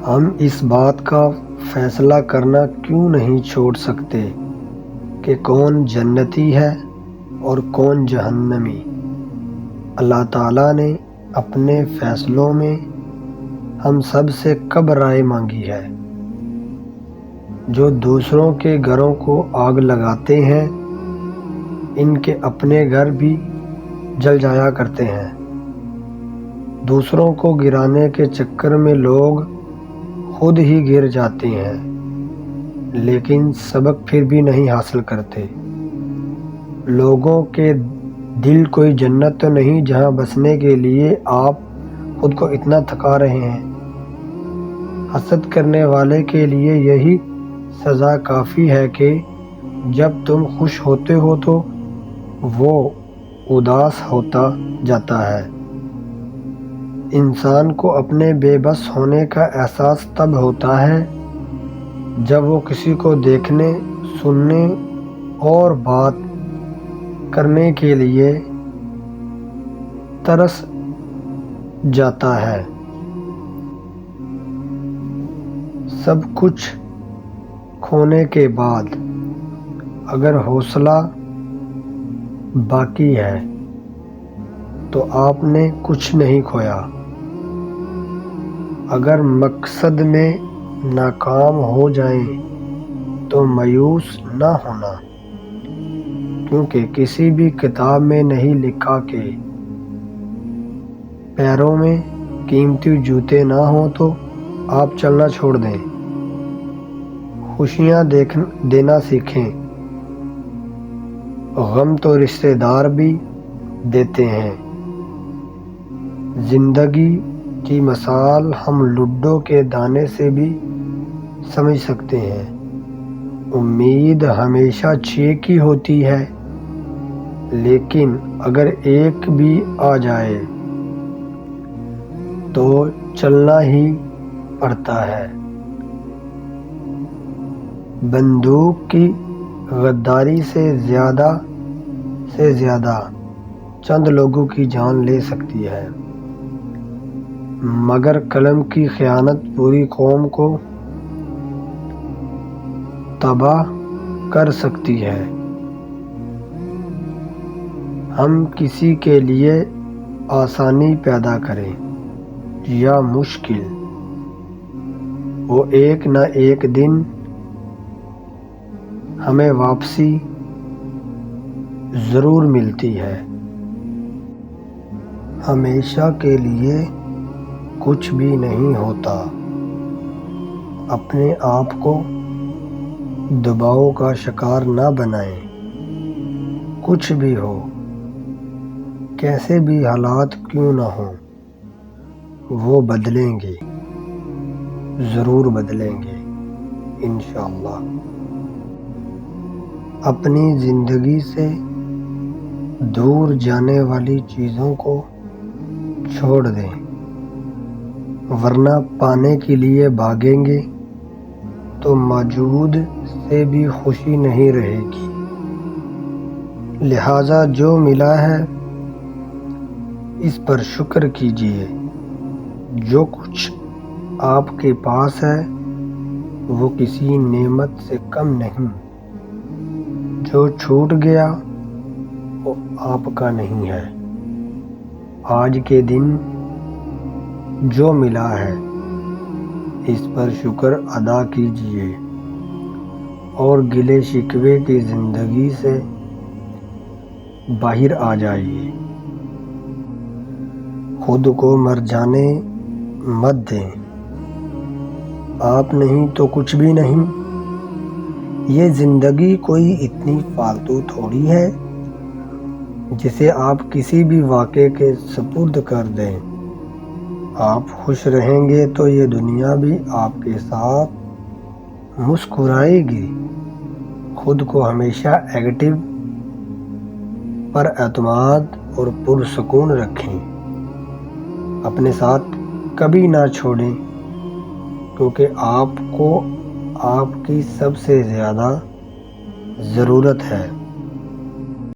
ہم اس بات کا فیصلہ کرنا کیوں نہیں چھوڑ سکتے کہ کون جنتی ہے اور کون جہنمی؟ اللہ تعالیٰ نے اپنے فیصلوں میں ہم سب سے کب رائے مانگی ہے؟ جو دوسروں کے گھروں کو آگ لگاتے ہیں ان کے اپنے گھر بھی جل جایا کرتے ہیں۔ دوسروں کو گرانے کے چکر میں لوگ خود ہی گر جاتے ہیں لیکن سبق پھر بھی نہیں حاصل کرتے۔ لوگوں کے دل کوئی جنت تو نہیں جہاں بسنے کے لیے آپ خود کو اتنا تھکا رہے ہیں۔ حسد کرنے والے کے لیے یہی سزا کافی ہے کہ جب تم خوش ہوتے ہو تو وہ اداس ہوتا جاتا ہے۔ انسان کو اپنے بے بس ہونے کا احساس تب ہوتا ہے جب وہ کسی کو دیکھنے، سننے اور بات کرنے کے لیے ترس جاتا ہے۔ سب کچھ کھونے کے بعد اگر حوصلہ باقی ہے تو آپ نے کچھ نہیں کھویا۔ اگر مقصد میں ناکام ہو جائیں تو مایوس نہ ہونا، کیونکہ کسی بھی کتاب میں نہیں لکھا کہ پیروں میں قیمتی جوتے نہ ہوں تو آپ چلنا چھوڑ دیں۔ خوشیاں دینا سیکھیں، غم تو رشتہ دار بھی دیتے ہیں۔ زندگی کی مثال ہم لڈو کے دانے سے بھی سمجھ سکتے ہیں۔ امید ہمیشہ 6 کی ہوتی ہے لیکن اگر ایک بھی آ جائے تو چلنا ہی پڑتا ہے۔ بندوق کی غداری سے زیادہ چند لوگوں کی جان لے سکتی ہے، مگر قلم کی خیانت پوری قوم کو تباہ کر سکتی ہے۔ ہم کسی کے لیے آسانی پیدا کریں یا مشکل، وہ ایک نہ ایک دن ہمیں واپسی ضرور ملتی ہے۔ ہمیشہ کے لیے کچھ بھی نہیں ہوتا۔ اپنے آپ کو دباؤ کا شکار نہ بنائیں۔ کچھ بھی ہو، کیسے بھی حالات کیوں نہ ہوں، وہ بدلیں گے، ضرور بدلیں گے انشاءاللہ۔ اپنی زندگی سے دور جانے والی چیزوں کو چھوڑ دیں، ورنہ پانے کے لیے بھاگیں گے تو موجود سے بھی خوشی نہیں رہے گی۔ لہٰذا جو ملا ہے اس پر شکر کیجیے۔ جو کچھ آپ کے پاس ہے وہ کسی نعمت سے کم نہیں۔ جو چھوٹ گیا وہ آپ کا نہیں ہے۔ آج کے دن جو ملا ہے اس پر شکر ادا کیجیے اور گلے شکوے کی زندگی سے باہر آ جائیے۔ خود کو مر جانے مت دیں۔ آپ نہیں تو کچھ بھی نہیں۔ یہ زندگی کوئی اتنی فالتو تھوڑی ہے جسے آپ کسی بھی واقعے کے سپرد کر دیں۔ آپ خوش رہیں گے تو یہ دنیا بھی آپ کے ساتھ مسکرائے گی۔ خود کو ہمیشہ ایکٹیو، پر اعتماد اور پرسکون رکھیں۔ اپنے ساتھ کبھی نہ چھوڑیں، کیونکہ آپ کو آپ کی سب سے زیادہ ضرورت ہے۔